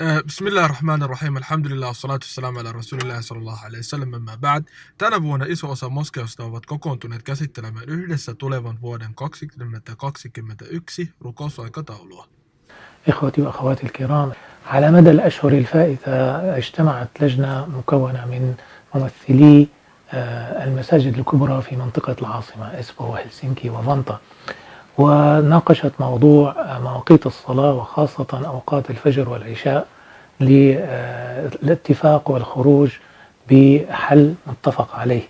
بسم الله الرحمن الرحيم. الحمد لله والصلاة والسلام على رسول الله صلى الله عليه wasallam. Amma ba'd. Tänä vuonna iso osa Moskeosta ovat kokoontuneet käsittelemään yhdessä tulevan vuoden 2021 rukousaikataulua. إخوتي وأخواتي الكرام، على مدى الأشهر الفائتة اجتمعت لجنة مكونة من ممثلي المساجد الكبرى في منطقة العاصمة إسبو وهلسنكي وفانتا، وناقشت موضوع مواقيت الصلاة وخاصة أوقات الفجر والعشاء للاتفاق والخروج بحل متفق عليه.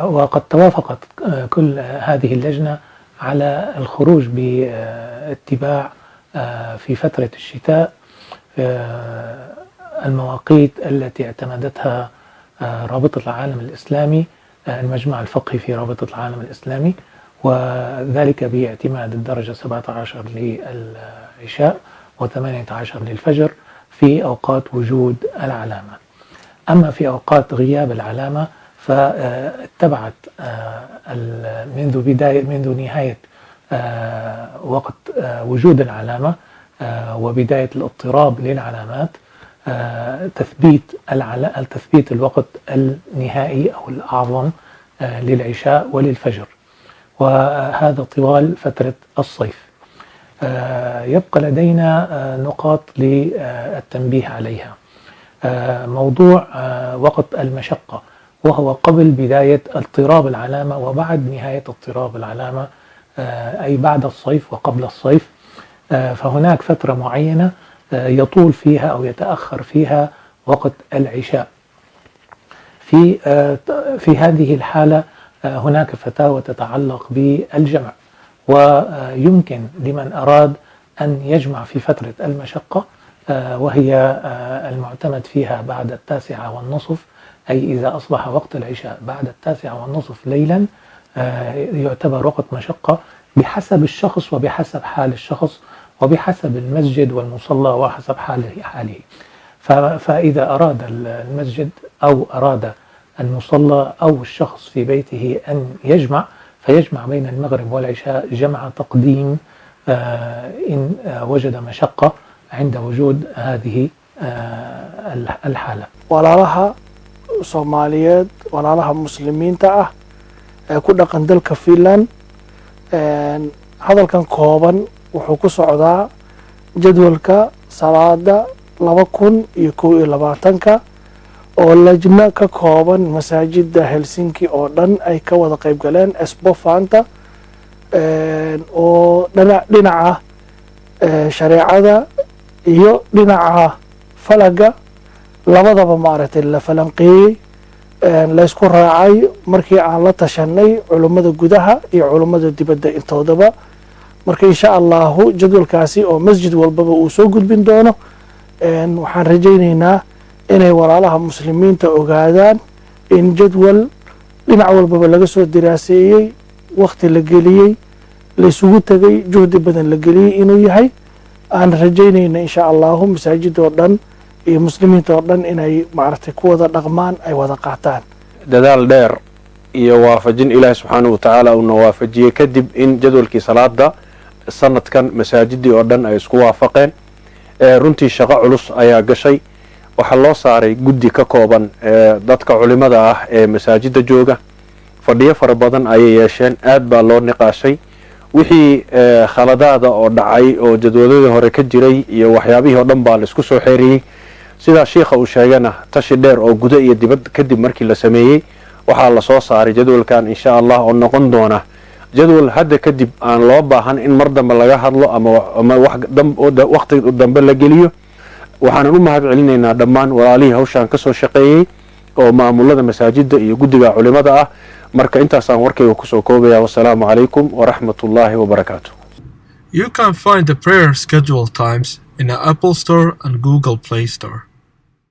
وقد توافقت كل هذه اللجنة على الخروج باتباع في فترة الشتاء المواقيت التي اعتمدتها رابطة العالم الإسلامي، المجمع الفقهي في رابطة العالم الإسلامي، وذلك باعتماد الدرجة 17 للعشاء و18 للفجر في أوقات وجود العلامة. أما في أوقات غياب العلامة فاتبعت منذ نهاية وقت وجود العلامة وبداية الاضطراب للعلامات تثبيت الوقت النهائي أو الأعظم للعشاء وللفجر، وهذا طوال فترة الصيف. يبقى لدينا نقاط للتنبيه عليها. موضوع وقت المشقة، وهو قبل بداية اضطراب العلامة وبعد نهاية اضطراب العلامة، أي بعد الصيف وقبل الصيف. فهناك فترة معينة يطول فيها أو يتأخر فيها وقت العشاء. في هذه الحالة هناك فتاوى تتعلق بالجمع، ويمكن لمن أراد أن يجمع في فترة المشقة، وهي المعتمد فيها بعد 9:30، أي إذا أصبح وقت العشاء بعد 9:30 ليلا يعتبر وقت مشقة بحسب الشخص وبحسب حال الشخص وبحسب المسجد والمصلى وحسب حاله. فإذا أراد المسجد أو أراد المصلى أو الشخص في بيته أن يجمع، فيجمع بين المغرب والعشاء جمع تقديم إن وجد مشقة عند وجود هذه الحالة. walaalaha Soomaaliyeed, walaalaha muslimiinta ah ee ku dhaqan dalka Finland, hadalkan kooban wuxuu ku socdaa jadwalka salaada 2021 oo lajna ka kooban masaajida Helsinki oo dhan ay ka wada qayb galeen Espoo Fanta oo dhinaca shareecada iyo dhinaca falaga labadaba maaragtay la falanqeeyay, la isku raacay markii aan la tashanay culimada gudaha iyo culimada dibadda intoodaba. marka insha Allah jadwalkaasi oo masjid walbaba uu soo gudbin doono, waxaan rajaynaynaa inay walaalaha muslimiinta ogaadaan in jadwal dhinac walbaba laga soo diraaseeyay, waqti la geliyay, la isugu tagay, juhdi badan la geliyay inuu yahay. aan rajaynayna insha Allah masaajid oo dhan iyo muslimiinta oo dhan inay maaragtay ku wada dhaqmaan, ay wada qaataan. dadaal dheer iyo waafajin Ilaahay subxaanahu wa ta'aala uu waafajiyay kadib in jadwalkii salaada sanadkan masaajidii oo dhan ay isku waafaqeen. runtii shaqo culus ayaa gashay. waxaa loo saaray guddi ka kooban dadka culimada ah ee masaajida jooga. fadhiyo fara badan ayay yeesheen, aad baa loo niqaashay wixii khaladaada oo dhacay oo jadwaladii hore ka jiray iyo waxyaabihii oo dhan baa la isku soo xeeriyay. sida sheekha uu sheegana tashi dheer oo guda iyo dibad kadib markii la sameeyay waxaa la soo saaray jadwalkan insha Allah oo noqon doona jadwal hadda kadib aan loo baahan in mar dambe laga hadlo ama waqti dambe la geliyo. waxaan u mahad celinaynaa dhammaan walaalihii hawshan ka soo shaqeeyay oo maamulada masaajida iyo guddiga culimada ah. marka intaasaan warkayga kusoo koobaya. wassalaamu calaykum waraxmatullaahi wabarakaatuh. You can find the prayer schedule times in the Apple Store and Google Play Store.